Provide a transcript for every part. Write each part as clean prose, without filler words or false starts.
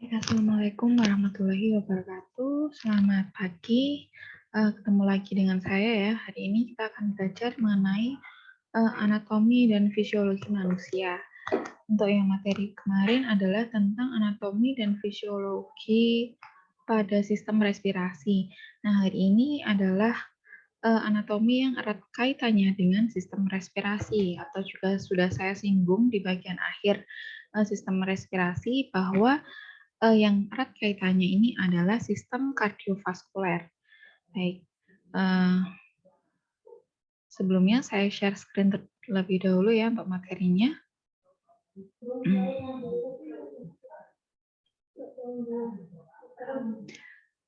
Assalamualaikum warahmatullahi wabarakatuh. Selamat pagi. Ketemu lagi dengan saya ya. Hari ini kita akan belajar mengenai anatomi dan fisiologi manusia. Untuk yang materi kemarin adalah tentang anatomi dan fisiologi pada sistem respirasi. Nah, hari ini adalah anatomi yang erat kaitannya dengan sistem respirasi, atau juga sudah saya singgung di bagian akhir sistem respirasi bahwa yang erat kaitannya ini adalah sistem kardiovaskuler. Baik, sebelumnya saya share screen terlebih dahulu ya untuk materinya.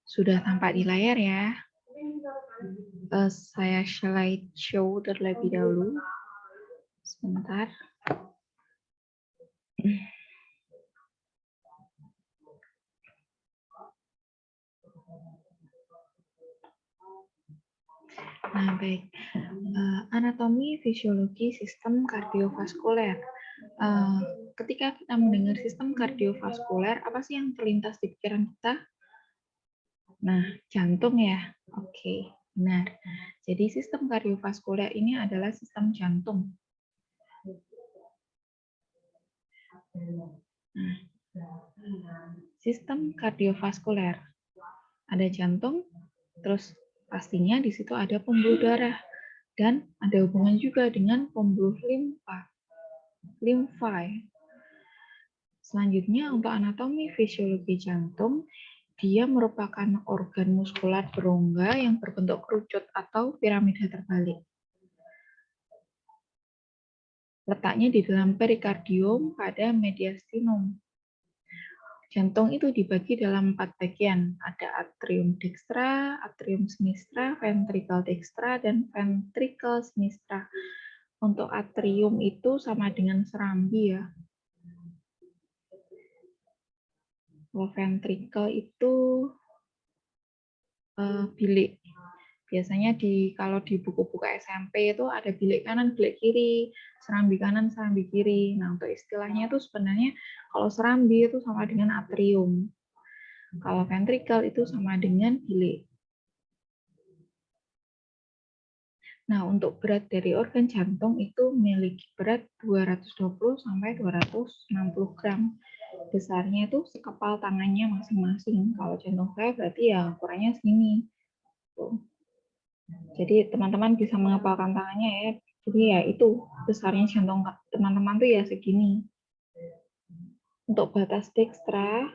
Sudah tampak di layar ya. Saya slideshow terlebih dahulu. Sebentar. Nah, baik. Anatomi fisiologi sistem kardiovaskuler. Ketika kita mendengar sistem kardiovaskuler, apa sih yang terlintas di pikiran kita? Nah, jantung ya. Oke, benar. Jadi sistem kardiovaskuler ini adalah sistem jantung. Nah, sistem kardiovaskuler. Ada jantung, terus pastinya di situ ada pembuluh darah. Dan ada hubungan juga dengan pembuluh limfa. Selanjutnya untuk anatomi fisiologi jantung, dia merupakan organ muskular berongga yang berbentuk kerucut atau piramida terbalik. Letaknya di dalam perikardium pada mediastinum. Jantung itu dibagi dalam 4 bagian. Ada atrium dextra, atrium sinistra, ventricle dextra, dan ventricle sinistra. Untuk atrium itu sama dengan serambi ya. Kalau ventricle itu bilik. Biasanya kalau di buku-buku SMP itu ada bilik kanan, bilik kiri, serambi kanan, serambi kiri. Nah, untuk istilahnya itu sebenarnya kalau serambi itu sama dengan atrium. Kalau ventricle itu sama dengan bilik. Nah, untuk berat dari organ jantung itu memiliki berat 220 sampai 260 gram. Besarnya itu sekepal tangannya masing-masing. Kalau jantung saya berarti ya ukurannya segini. Tuh. Jadi teman-teman bisa mengepalkan tangannya ya. Jadi ya itu besarnya jantung teman-teman tuh ya segini. Untuk batas dextra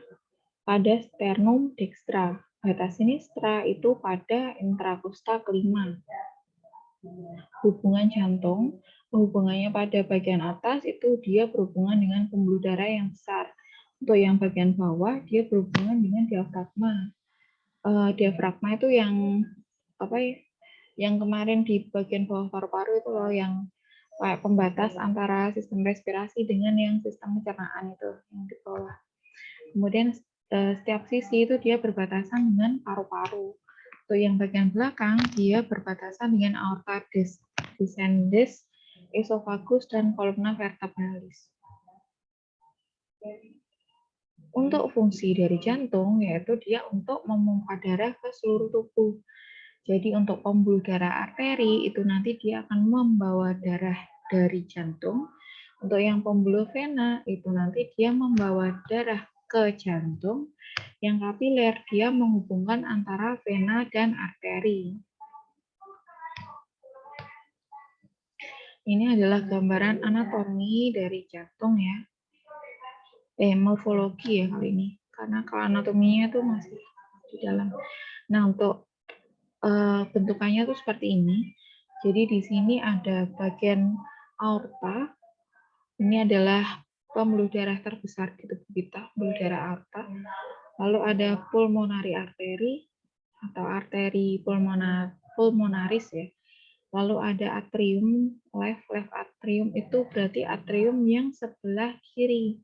pada sternum dextra. Batas sinistra itu pada intrakosta kelima. Hubungan jantung, hubungannya pada bagian atas itu dia berhubungan dengan pembuluh darah yang besar. Untuk yang bagian bawah dia berhubungan dengan diafragma. Diafragma itu yang apa ya? Yang kemarin di bagian bawah paru-paru itu loh, yang kayak pembatas antara sistem respirasi dengan yang sistem pencernaan itu yang di bawah. Kemudian setiap sisi itu dia berbatasan dengan paru-paru. Untuk yang bagian belakang dia berbatasan dengan aorta descendens, esophagus, dan columna vertebralis. Untuk fungsi dari jantung yaitu dia untuk memompa darah ke seluruh tubuh. Jadi untuk pembuluh darah arteri itu nanti dia akan membawa darah dari jantung. Untuk yang pembuluh vena itu nanti dia membawa darah ke jantung. Yang kapiler dia menghubungkan antara vena dan arteri. Ini adalah gambaran anatomi dari jantung ya. Morfologi ya kali ini. Karena kalau anatominya itu masih di dalam. Nah, untuk bentukannya tuh seperti ini. Jadi di sini ada bagian aorta. Ini adalah pembuluh darah terbesar di tubuh kita, pembuluh darah aorta. Lalu ada pulmonary artery atau arteri pulmonaris ya. Lalu ada atrium, left atrium itu berarti atrium yang sebelah kiri.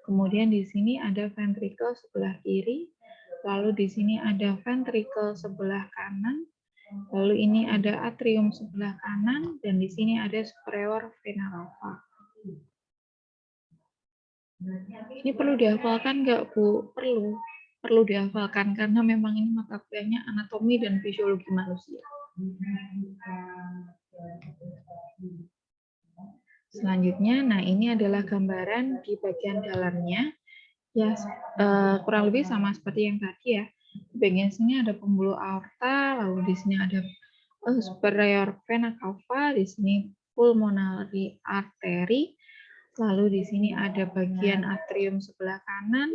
Kemudian di sini ada ventricle sebelah kiri. Lalu di sini ada ventricle sebelah kanan. Lalu ini ada atrium sebelah kanan, dan di sini ada superior vena cava. Ini perlu dihafalkan nggak, Bu? Perlu dihafalkan karena memang ini mata kuliahnya anatomi dan fisiologi manusia. Selanjutnya, nah ini adalah gambaran di bagian dalamnya. Ya, kurang lebih sama seperti yang tadi ya. Di bagian sini ada pembuluh aorta, lalu di sini ada superior vena cava, di sini pulmonary artery, lalu di sini ada bagian atrium sebelah kanan,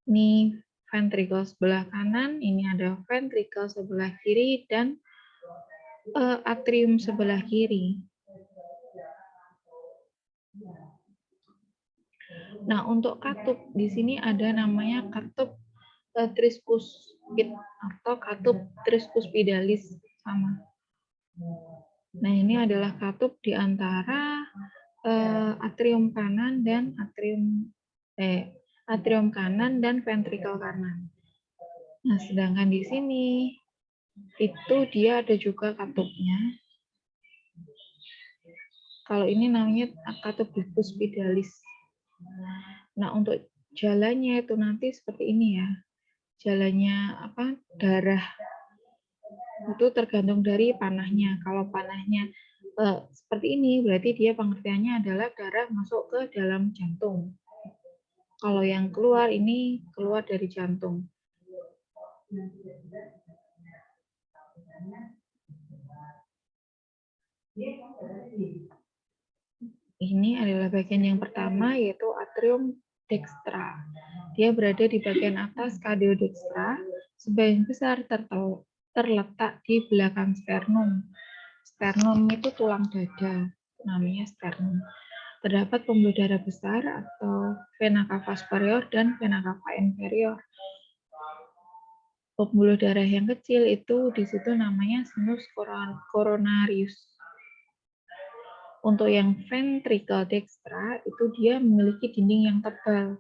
ini ventricle sebelah kanan, ini ada ventricle sebelah kiri, dan atrium sebelah kiri. Nah, untuk katup di sini ada namanya katup tricuspid atau katup tricuspidalis sama. Nah, ini adalah katup di antara atrium kanan dan atrium kanan dan ventrikel kanan. Nah, sedangkan di sini itu dia ada juga katupnya. Kalau ini namanya katup tricuspidalis. Nah, untuk jalannya itu nanti seperti ini ya. Jalannya darah itu tergantung dari panahnya. Kalau panahnya seperti ini, berarti dia pengertiannya adalah darah masuk ke dalam jantung. Kalau yang keluar ini keluar dari jantung. Ini adalah bagian yang pertama, yaitu atrium dextra. Dia berada di bagian atas cardiodextra, sebagian besar terletak di belakang sternum. Sternum itu tulang dada, namanya sternum. Terdapat pembuluh darah besar atau vena cava superior dan vena cava inferior. Pembuluh darah yang kecil itu di situ namanya sinus coronarius. Untuk yang ventricle dextra itu dia memiliki dinding yang tebal.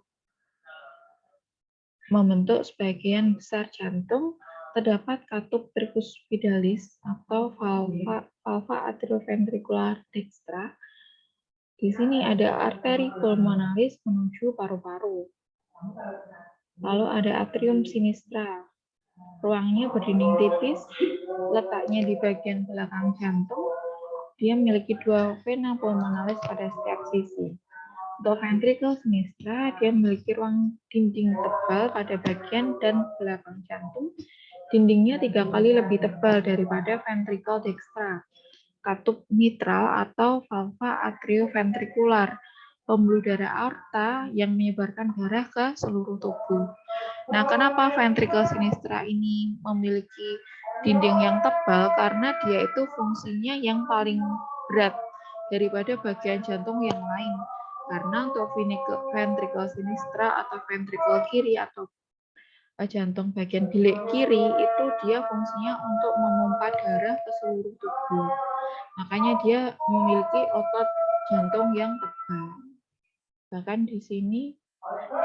Membentuk sebagian besar jantung, terdapat katup tricuspidalis atau valva atrioventricular dextra. Di sini ada arteri pulmonalis menuju paru-paru. Lalu ada atrium sinistra. Ruangnya berdinding tipis, letaknya di bagian belakang jantung. Dia memiliki 2 vena pulmonalis pada setiap sisi. Untuk ventricle sinistra, dia memiliki ruang dinding tebal pada bagian dan belakang jantung. Dindingnya 3 kali lebih tebal daripada ventricle dextra. Katup mitral atau valva atrioventrikular, pembuluh darah aorta yang menyebarkan darah ke seluruh tubuh. Nah, kenapa ventricle sinistra ini memiliki dinding yang tebal? Karena dia itu fungsinya yang paling berat daripada bagian jantung yang lain. Karena untuk ventricle sinistra atau ventricle kiri atau jantung bagian bilik kiri itu dia fungsinya untuk memompa darah ke seluruh tubuh. Makanya dia memiliki otot jantung yang tebal. Bahkan di sini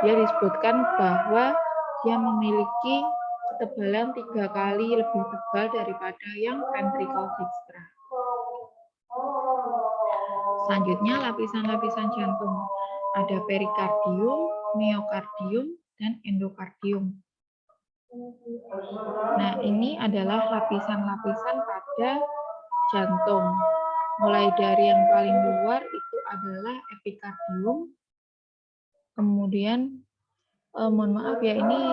dia disebutkan bahwa dia memiliki ketebalan 3 kali lebih tebal daripada yang ventricle dextra. Selanjutnya lapisan-lapisan jantung. Ada perikardium, miokardium, dan endokardium. Nah, ini adalah lapisan-lapisan pada jantung. Mulai dari yang paling luar itu adalah epikardium. Kemudian mohon maaf ya, ini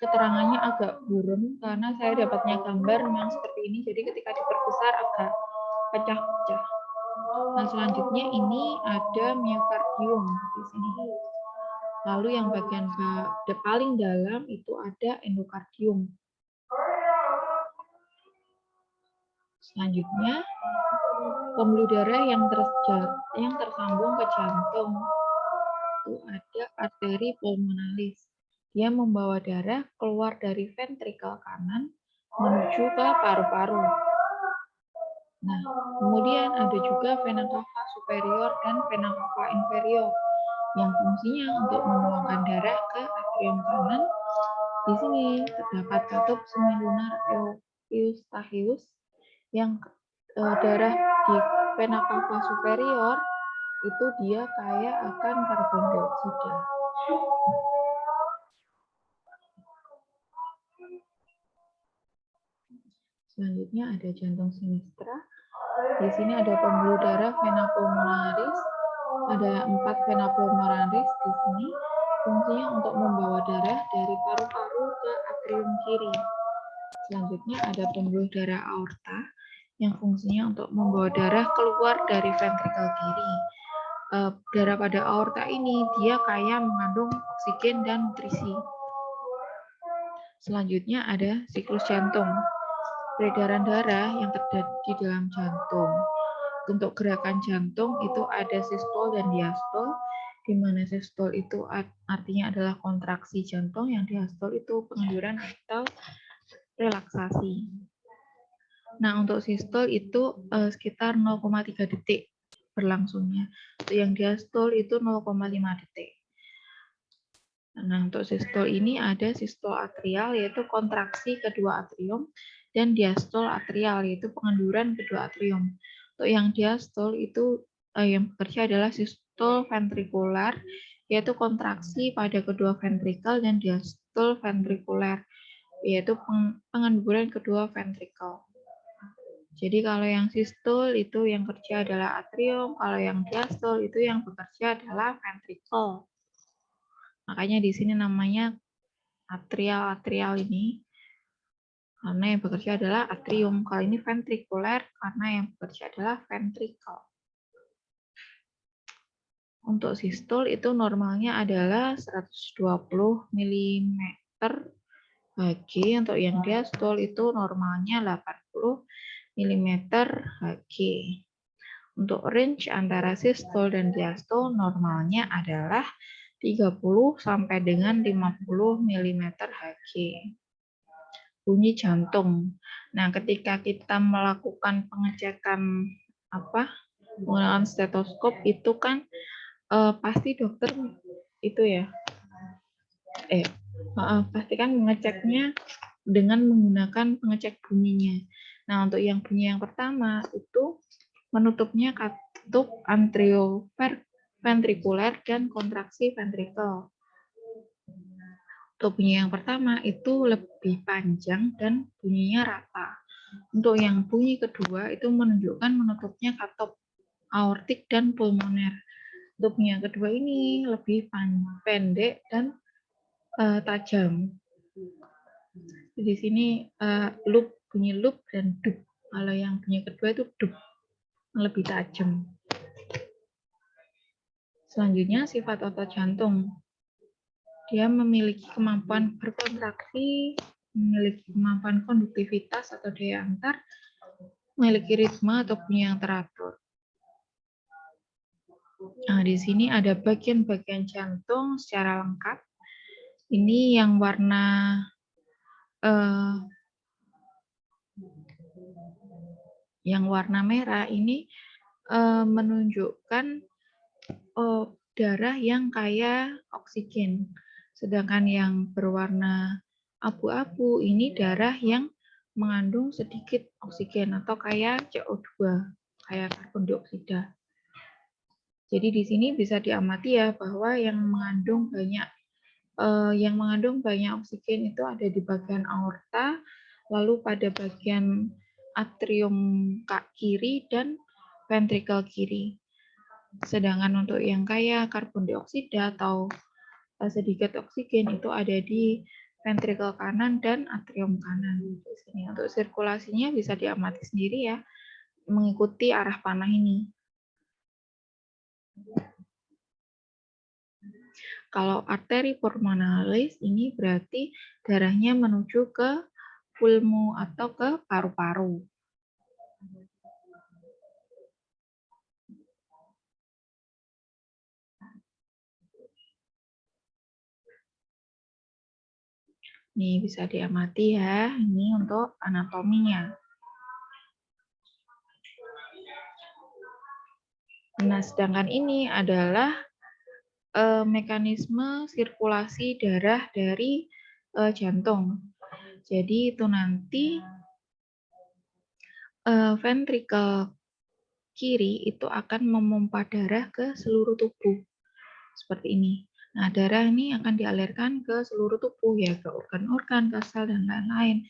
keterangannya agak buram karena saya dapatnya gambar memang seperti ini, jadi ketika diperbesar agak pecah-pecah. Nah, selanjutnya ini ada miokardium di sini. Lalu yang bagian paling dalam itu ada endokardium. Selanjutnya pembuluh darah yang tersambung ke jantung itu ada arteri pulmonalis. Dia membawa darah keluar dari ventrikel kanan menuju ke paru-paru. Nah, kemudian ada juga vena cava superior dan vena cava inferior yang fungsinya untuk menuangkan darah ke atrium kanan. Di sini terdapat katup semilunar eustachius yang darah di vena cava superior itu dia kaya akan karbon dioksida. Selanjutnya ada jantung sinistra. Di sini ada pembuluh darah vena pulmonaris. Ada 4 vena pulmonaris di sini. Fungsinya untuk membawa darah dari paru-paru ke atrium kiri. Selanjutnya ada pembuluh darah aorta yang fungsinya untuk membawa darah keluar dari ventrikel kiri. Darah pada aorta ini dia kaya mengandung oksigen dan nutrisi. Selanjutnya ada siklus jantung. Peredaran darah yang terjadi di dalam jantung. Untuk gerakan jantung itu ada sistol dan diastol, di mana sistol itu artinya adalah kontraksi jantung, yang diastol itu pengenduran atau relaksasi. Nah, untuk sistol itu sekitar 0,3 detik berlangsungnya. Untuk yang diastol itu 0,5 detik. Nah, untuk sistol ini ada sistol atrial, yaitu kontraksi kedua atrium, dan diastol atrial, yaitu pengenduran kedua atrium. Untuk yang diastol itu yang bekerja adalah sistol ventrikular, yaitu kontraksi pada kedua ventrikel, dan diastol ventrikuler, yaitu pengenduran kedua ventrikel. Jadi kalau yang sistol itu yang kerja adalah atrium, kalau yang diastol itu yang bekerja adalah ventrikel. Makanya di sini namanya atrial ini karena yang bekerja adalah atrium. Kalau ini ventrikuler karena yang bekerja adalah ventrikel. Untuk sistol itu normalnya adalah 120 mm Hg. Untuk yang diastol itu normalnya 80 mm Hg. Untuk range antara sistol dan diastol normalnya adalah 30 sampai dengan 50 mm Hg. Bunyi jantung. Nah, ketika kita melakukan pengecekan menggunakan stetoskop itu kan pasti dokter itu ya. Pasti kan mengeceknya dengan menggunakan pengecek bunyinya. Nah, untuk yang bunyi yang pertama itu menutupnya katup anterioventrikuler dan kontraksi ventrikel. Untuk bunyi yang pertama itu lebih panjang dan bunyinya rata. Untuk yang bunyi kedua itu menunjukkan menutupnya katup aortik dan pulmoner. Untuk bunyi yang kedua ini lebih pendek dan tajam. Di sini bunyi loop dan dup. Kalau yang bunyi kedua itu dup, lebih tajam. Selanjutnya sifat otot jantung. Dia memiliki kemampuan berkontraksi, memiliki kemampuan konduktivitas atau daya antar, memiliki ritme atau bunyi yang teratur. Nah, di sini ada bagian-bagian jantung secara lengkap. Ini yang warna merah ini menunjukkan darah yang kaya oksigen. Sedangkan yang berwarna abu-abu ini darah yang mengandung sedikit oksigen atau kaya CO2, kaya karbon dioksida. Jadi di sini bisa diamati ya bahwa yang mengandung banyak oksigen itu ada di bagian aorta, lalu pada bagian atrium kiri dan ventrikel kiri. Sedangkan untuk yang kaya karbon dioksida atau sedikit oksigen itu ada di ventrikel kanan dan atrium kanan. Di sini untuk sirkulasinya bisa diamati sendiri ya, mengikuti arah panah ini. Kalau arteri pulmonalis ini berarti darahnya menuju ke pulmo atau ke paru-paru. Ini bisa diamati ya, ini untuk anatominya. Nah, sedangkan ini adalah mekanisme sirkulasi darah dari jantung. Jadi itu nanti ventrikel kiri itu akan memompa darah ke seluruh tubuh. Seperti ini. Nah, darah ini akan dialirkan ke seluruh tubuh ya, ke organ-organ, ke sel dan lain-lain.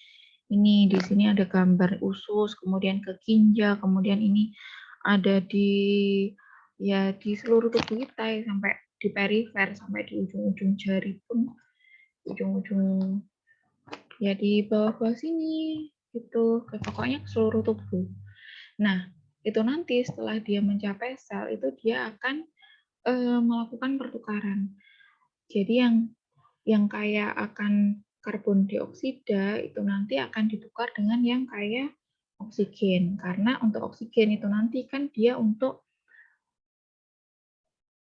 Ini di sini ada gambar usus, kemudian ke ginjal, kemudian ini ada di seluruh tubuh kita ya, sampai di perifer, sampai di ujung-ujung jari pun, ujung-ujung ya di bawah-bawah sini gitu, pokoknya ke seluruh tubuh. Nah, itu nanti setelah dia mencapai sel itu dia akan melakukan pertukaran. Jadi yang kayak akan karbon dioksida itu nanti akan ditukar dengan yang kayak oksigen. Karena untuk oksigen itu nanti kan dia untuk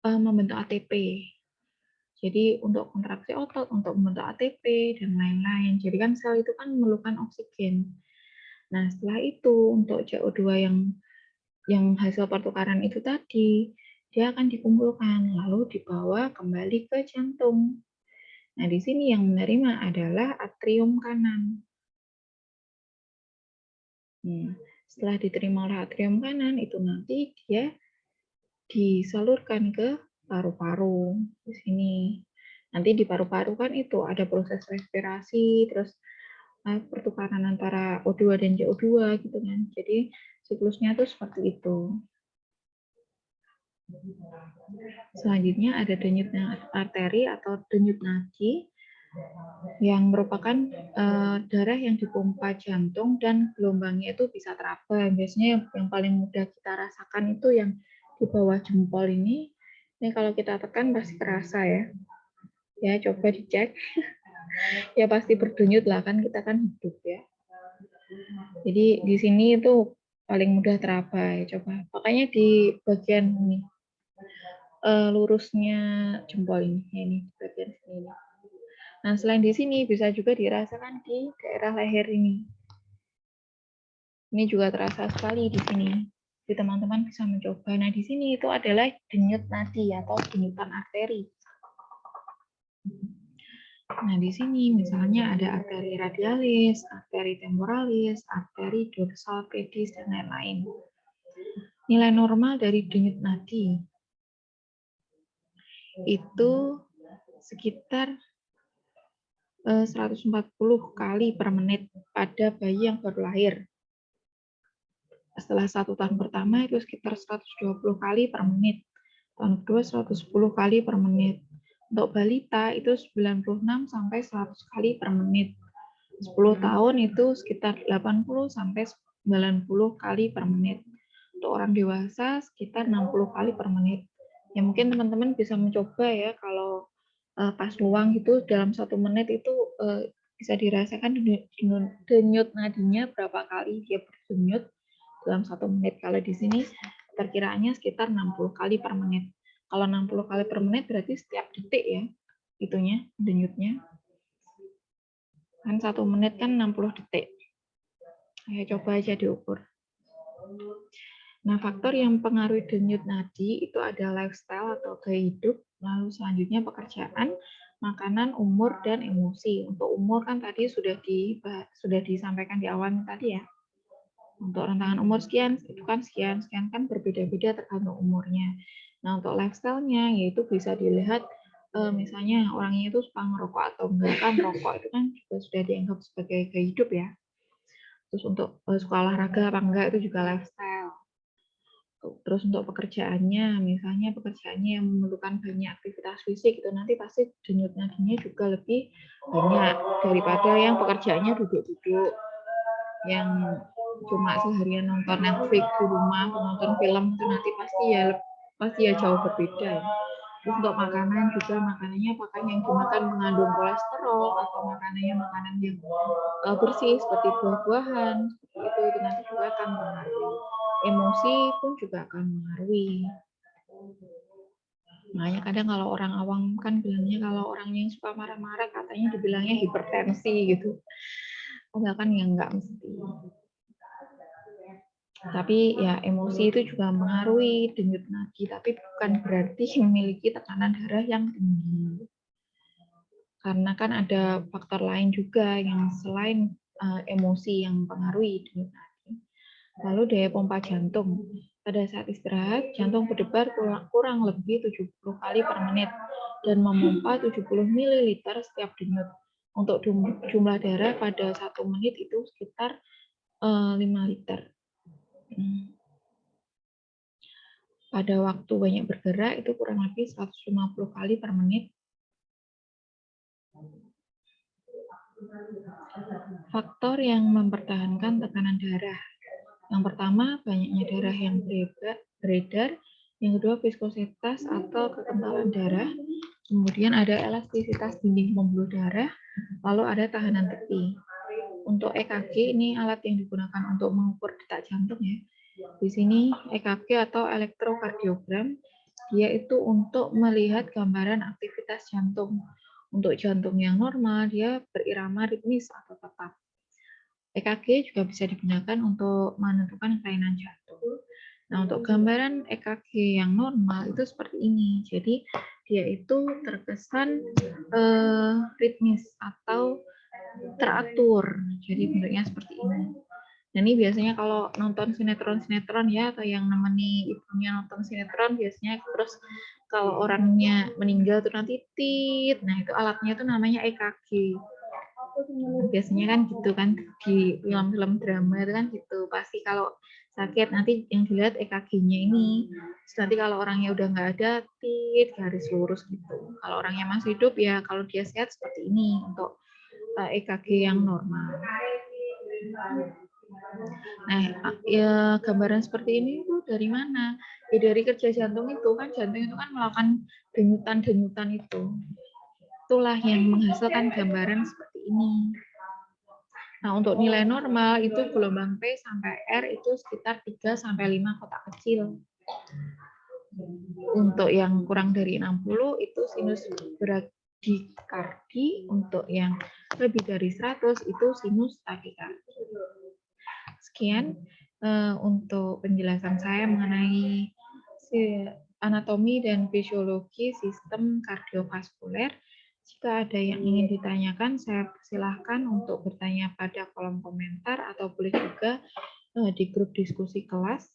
membentuk ATP. Jadi untuk kontraksi otot, untuk membentuk ATP dan lain-lain. Jadi kan sel itu kan memerlukan oksigen. Nah, setelah itu untuk CO2 yang hasil pertukaran itu tadi, dia akan dikumpulkan lalu dibawa kembali ke jantung. Nah, di sini yang menerima adalah atrium kanan. Setelah diterima oleh atrium kanan, itu nanti dia disalurkan ke paru-paru di sini. Nanti di paru-paru kan itu ada proses respirasi, terus pertukaran antara O2 dan CO2 gitu kan. Jadi siklusnya tuh seperti itu. Selanjutnya ada denyut arteri atau denyut nadi yang merupakan darah yang dipompa jantung dan gelombangnya itu bisa teraba. Biasanya yang paling mudah kita rasakan itu yang di bawah jempol ini. Ini kalau kita tekan pasti kerasa ya. Ya, coba dicek. Ya pasti berdenyut lah, kan kita kan hidup ya. Jadi di sini itu paling mudah teraba ya, coba. Makanya di bagian ini lurusnya jempol ini di bagian sini. Nah, selain di sini bisa juga dirasakan di daerah leher ini. Ini juga terasa sekali di sini. Jadi teman-teman bisa mencoba. Nah, di sini itu adalah denyut nadi atau denyutan arteri. Nah, di sini misalnya ada arteri radialis, arteri temporalis, arteri dorsal pedis, dan lain-lain. Nilai normal dari denyut nadi itu sekitar 140 kali per menit pada bayi yang baru lahir. Setelah 1 tahun pertama itu sekitar 120 kali per menit. Tahun kedua 110 kali per menit. Untuk balita itu 96 sampai 100 kali per menit. 10 tahun itu sekitar 80 sampai 90 kali per menit. Untuk orang dewasa sekitar 60 kali per menit. Ya mungkin teman-teman bisa mencoba ya kalau pas luang itu dalam 1 menit itu bisa dirasakan denyut nadinya berapa kali dia berdenyut dalam 1 menit. Kalau di sini perkiraannya sekitar 60 kali per menit. Kalau 60 kali per menit berarti setiap detik ya itunya denyutnya. Kan 1 menit kan 60 detik. Ayo coba aja diukur. Nah, faktor yang mempengaruhi denyut nadi itu ada lifestyle atau gaya hidup, lalu selanjutnya pekerjaan, makanan, umur, dan emosi. Untuk umur kan tadi sudah disampaikan di awal tadi ya. Untuk rentangan umur sekian, itu kan sekian kan berbeda-beda tergantung umurnya. Nah, untuk lifestyle-nya yaitu bisa dilihat misalnya orangnya itu suka ngerokok atau enggak, kan rokok itu kan juga sudah dianggap sebagai gaya hidup ya. Terus untuk suka olahraga apa enggak itu juga lifestyle. Terus untuk pekerjaannya, misalnya pekerjaannya yang memerlukan banyak aktivitas fisik itu nanti pasti denyut nadinya juga lebih banyak daripada yang pekerjaannya duduk-duduk, yang cuma seharian nonton Netflix di rumah, nonton film itu nanti pasti ya jauh berbeda. Terus untuk makanan juga, makanannya apakah yang dimakan mengandung kolesterol atau makanan yang bersih seperti buah-buahan, seperti itu nanti juga akan mempengaruhi. Emosi pun juga akan mempengaruhi. Makanya kadang kalau orang awam kan bilangnya kalau orang yang suka marah-marah katanya dibilangnya hipertensi gitu. Padahal kan yang enggak mesti. Tapi ya emosi itu juga mempengaruhi denyut nadi, tapi bukan berarti memiliki tekanan darah yang tinggi. Karena kan ada faktor lain juga yang selain emosi yang mempengaruhi denyut nadi. Lalu daya pompa jantung. Pada saat istirahat, jantung berdebar kurang lebih 70 kali per menit dan memompa 70 ml setiap denyut. Untuk jumlah darah pada 1 menit itu sekitar 5 liter. Pada waktu banyak bergerak itu kurang lebih 150 kali per menit. Faktor yang mempertahankan tekanan darah. Yang pertama, banyaknya darah yang beredar. Yang kedua, viskositas atau kekentalan darah. Kemudian ada elastisitas dinding pembuluh darah. Lalu ada tahanan tepi. Untuk EKG, ini alat yang digunakan untuk mengukur detak jantung ya. Di sini EKG atau elektrokardiogram, dia itu untuk melihat gambaran aktivitas jantung. Untuk jantung yang normal, dia berirama ritmis atau tetap. EKG juga bisa digunakan untuk menentukan kelainan jantung. Nah, untuk gambaran EKG yang normal itu seperti ini. Jadi, dia itu terkesan ritmis atau teratur. Jadi, bentuknya seperti ini. Nah, ini biasanya kalau nonton sinetron-sinetron ya, atau yang nemeni ibunya nonton sinetron, biasanya terus kalau orangnya meninggal tuh nanti tit. Nah, itu alatnya itu namanya EKG. Biasanya kan gitu kan di film-film drama itu kan gitu, pasti kalau sakit nanti yang dilihat EKG-nya ini. Terus nanti kalau orangnya udah nggak ada, tit garis lurus gitu. Kalau orangnya masih hidup ya kalau dia sehat seperti ini untuk EKG yang normal. Nah, ya gambaran seperti ini tuh dari mana? Ya dari kerja jantung itu kan, jantung itu kan melakukan denyutan-denyutan itu. Itulah yang menghasilkan gambaran seperti ini. Nah, untuk nilai normal itu gelombang P sampai R itu sekitar 3 sampai 5 kotak kecil. Untuk yang kurang dari 60 itu sinus bradikardi, untuk yang lebih dari 100 itu sinus takikardi. Sekian untuk penjelasan saya mengenai anatomi dan fisiologi sistem kardiovaskuler. Jika ada yang ingin ditanyakan, saya persilahkan untuk bertanya pada kolom komentar atau boleh juga di grup diskusi kelas.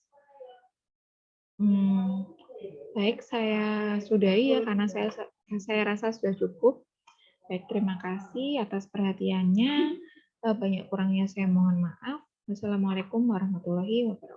Baik, saya sudahi ya karena saya rasa sudah cukup. Baik, terima kasih atas perhatiannya. Banyak kurangnya saya mohon maaf. Wassalamualaikum warahmatullahi wabarakatuh.